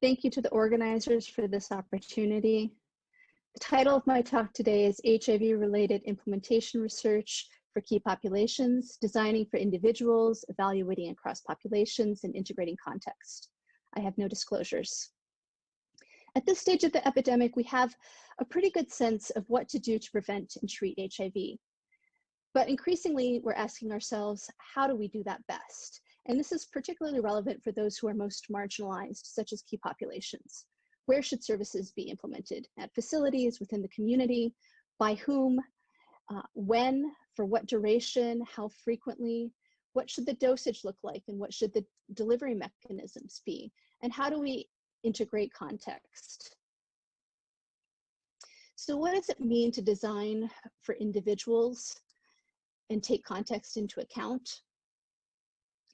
Thank you to the organizers for this opportunity. The title of my talk today is HIV-related implementation research for key populations, designing for individuals, evaluating across populations, and integrating context. I have no disclosures. At this stage of the epidemic, we have a pretty good sense of what to do to prevent and treat HIV. But increasingly, we're asking ourselves, how do we do that best? And this is particularly relevant for those who are most marginalized, such as key populations. Where should services be implemented? At facilities, within the community, by whom, when, for what duration, how frequently, what should the dosage look like, and what should the delivery mechanisms be? And how do we integrate context? So what does it mean to design for individuals and take context into account?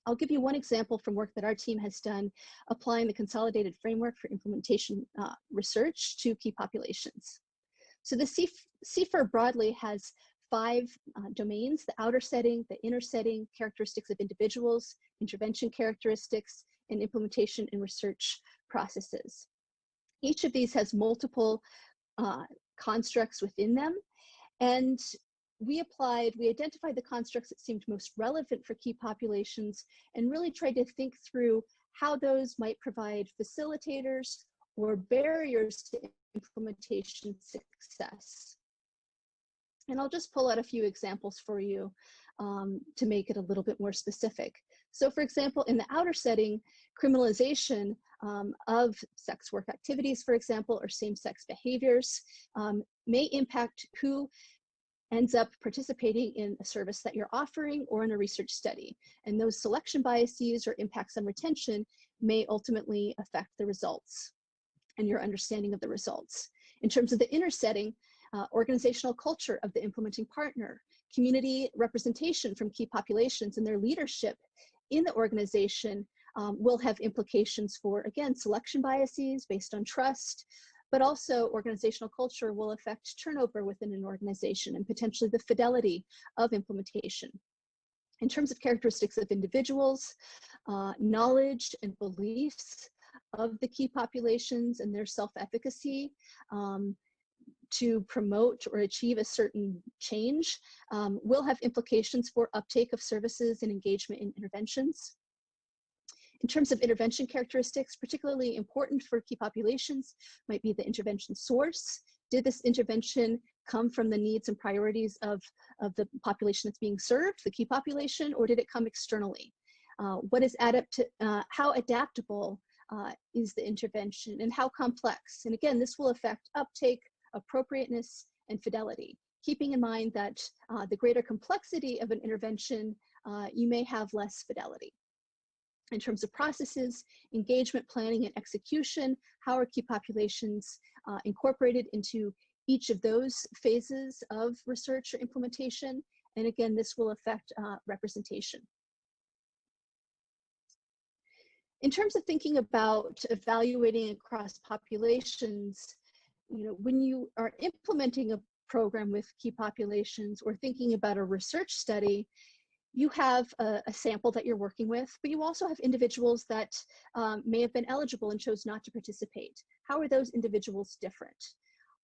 I'll give you one example from work that our team has done applying the consolidated framework for implementation research to key populations. So the CFIR broadly has 5 domains: the outer setting, the inner setting, characteristics of individuals, intervention characteristics, and implementation and research processes. Each of these has multiple constructs within them, and we identified the constructs that seemed most relevant for key populations and really tried to think through how those might provide facilitators or barriers to implementation success. And I'll just pull out a few examples for you to make it a little bit more specific. So for example, in the outer setting, criminalization of sex work activities, for example, or same-sex behaviors may impact who ends up participating in a service that you're offering or in a research study. And those selection biases or impacts on retention may ultimately affect the results and your understanding of the results. In terms of the inner setting, organizational culture of the implementing partner, community representation from key populations and their leadership in the organization will have implications for, again, selection biases based on trust, but also organizational culture will affect turnover within an organization and potentially the fidelity of implementation. In terms of characteristics of individuals, knowledge and beliefs of the key populations and their self-efficacy to promote or achieve a certain change will have implications for uptake of services and engagement in interventions. In terms of intervention characteristics, particularly important for key populations might be the intervention source. Did this intervention come from the needs and priorities of the population that's being served, the key population, or did it come externally? How adaptable is the intervention and how complex? And again, this will affect uptake, appropriateness, and fidelity. Keeping in mind that the greater complexity of an intervention, you may have less fidelity. In terms of processes, engagement, planning, and execution, how are key populations incorporated into each of those phases of research or implementation? And again, this will affect representation. In terms of thinking about evaluating across populations, when you are implementing a program with key populations or thinking about a research study, you have a sample that you're working with, but you also have individuals that may have been eligible and chose not to participate. How are those individuals different?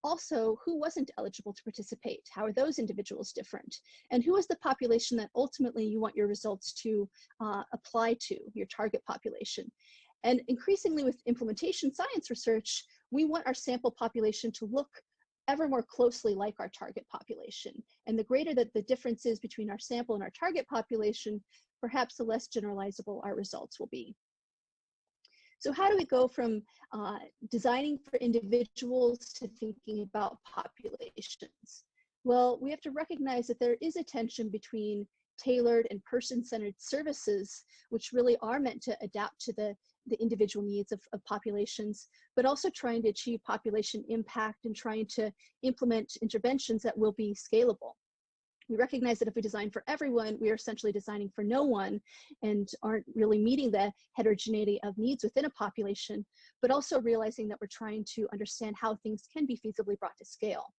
Also, who wasn't eligible to participate? How are those individuals different? And who is the population that ultimately you want your results to apply to, your target population? And increasingly with implementation science research, we want our sample population to look ever more closely like our target population. And the greater that the difference is between our sample and our target population, perhaps the less generalizable our results will be. So how do we go from designing for individuals to thinking about populations? Well, we have to recognize that there is a tension between tailored and person-centered services, which really are meant to adapt to the individual needs of populations, but also trying to achieve population impact and trying to implement interventions that will be scalable. We recognize that if we design for everyone, we are essentially designing for no one and aren't really meeting the heterogeneity of needs within a population, but also realizing that we're trying to understand how things can be feasibly brought to scale.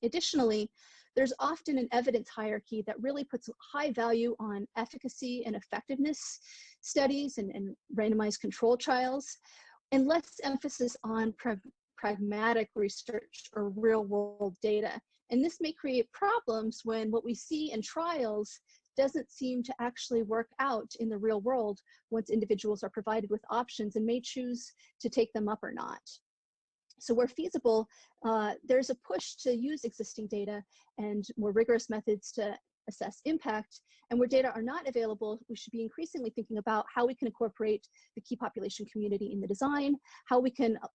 Additionally, there's often an evidence hierarchy that really puts high value on efficacy and effectiveness studies and randomized control trials, and less emphasis on pragmatic research or real world data. And this may create problems when what we see in trials doesn't seem to actually work out in the real world once individuals are provided with options and may choose to take them up or not. So where feasible, there's a push to use existing data and more rigorous methods to assess impact. And where data are not available, we should be increasingly thinking about how we can incorporate the key population community in the design, how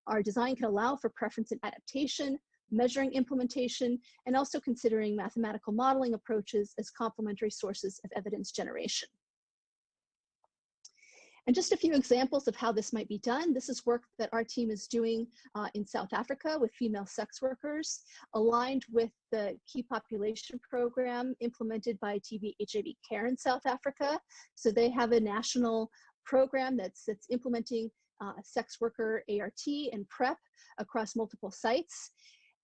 our design can allow for preference and adaptation, measuring implementation, and also considering mathematical modeling approaches as complementary sources of evidence generation. And just a few examples of how this might be done. This is work that our team is doing in South Africa with female sex workers, aligned with the key population program implemented by TB HIV Care in South Africa. So they have a national program that's implementing sex worker ART and PrEP across multiple sites.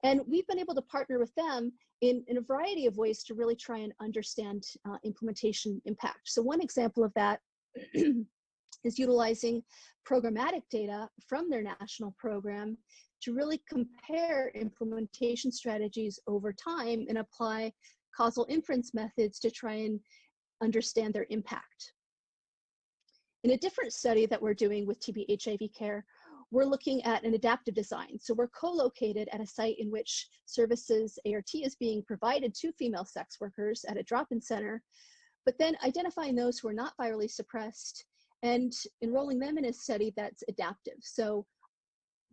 And we've been able to partner with them in a variety of ways to really try and understand implementation impact. So one example of that is utilizing programmatic data from their national program to really compare implementation strategies over time and apply causal inference methods to try and understand their impact. In a different study that we're doing with TB HIV Care, we're looking at an adaptive design. So we're co-located at a site in which services ART is being provided to female sex workers at a drop-in center, but then identifying those who are not virally suppressed and enrolling them in a study that's adaptive. So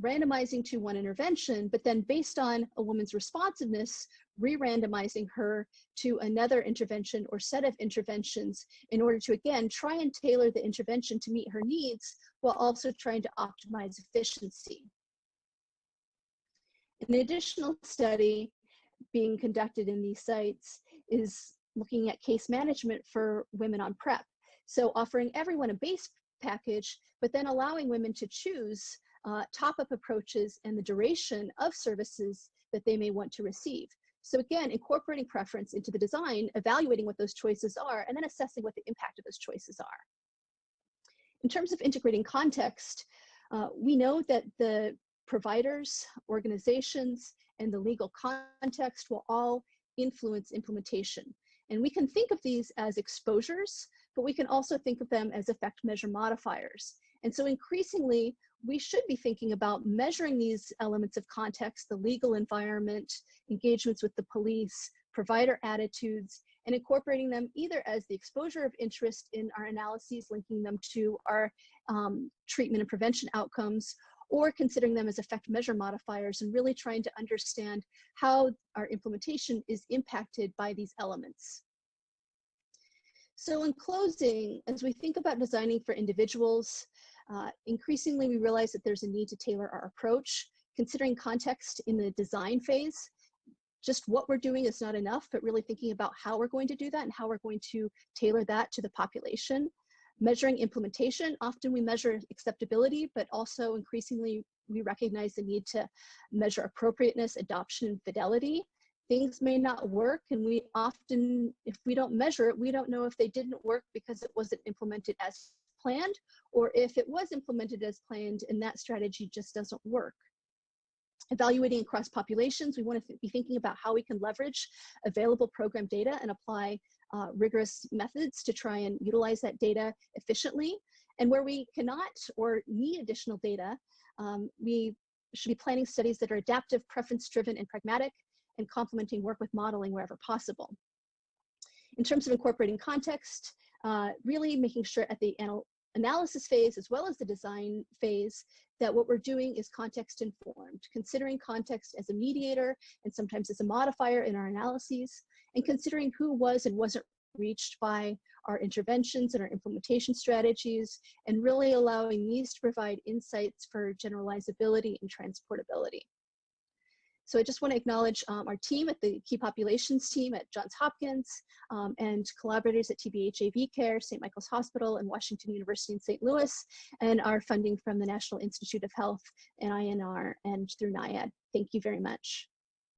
randomizing to one intervention, but then based on a woman's responsiveness, re-randomizing her to another intervention or set of interventions in order to, again, try and tailor the intervention to meet her needs while also trying to optimize efficiency. An additional study being conducted in these sites is looking at case management for women on PrEP. So offering everyone a base package, but then allowing women to choose top-up approaches and the duration of services that they may want to receive. So again, incorporating preference into the design, evaluating what those choices are, and then assessing what the impact of those choices are. In terms of integrating context, we know that the providers, organizations, and the legal context will all influence implementation. And we can think of these as exposures, but we can also think of them as effect measure modifiers. And so increasingly, we should be thinking about measuring these elements of context, the legal environment, engagements with the police, provider attitudes, and incorporating them either as the exposure of interest in our analyses, linking them to our treatment and prevention outcomes, or considering them as effect measure modifiers and really trying to understand how our implementation is impacted by these elements. So in closing, as we think about designing for individuals, increasingly we realize that there's a need to tailor our approach, considering context in the design phase. Just what we're doing is not enough, but really thinking about how we're going to do that and how we're going to tailor that to the population. Measuring implementation, often we measure acceptability, but also increasingly we recognize the need to measure appropriateness, adoption, and fidelity. Things may not work, and we often, if we don't measure it, we don't know if they didn't work because it wasn't implemented as planned, or if it was implemented as planned and that strategy just doesn't work. Evaluating across populations, we want to be thinking about how we can leverage available program data and apply rigorous methods to try and utilize that data efficiently. And where we cannot or need additional data, we should be planning studies that are adaptive, preference-driven, and pragmatic, and complementing work with modeling wherever possible. In terms of incorporating context, really making sure at the analysis phase as well as the design phase that what we're doing is context informed, considering context as a mediator and sometimes as a modifier in our analyses, and considering who was and wasn't reached by our interventions and our implementation strategies, and really allowing these to provide insights for generalizability and transportability. So I just want to acknowledge our team at the Key Populations team at Johns Hopkins and collaborators at TB HIV Care, St. Michael's Hospital, and Washington University in St. Louis, and our funding from the National Institute of Health and INR and through NIAID. Thank you very much.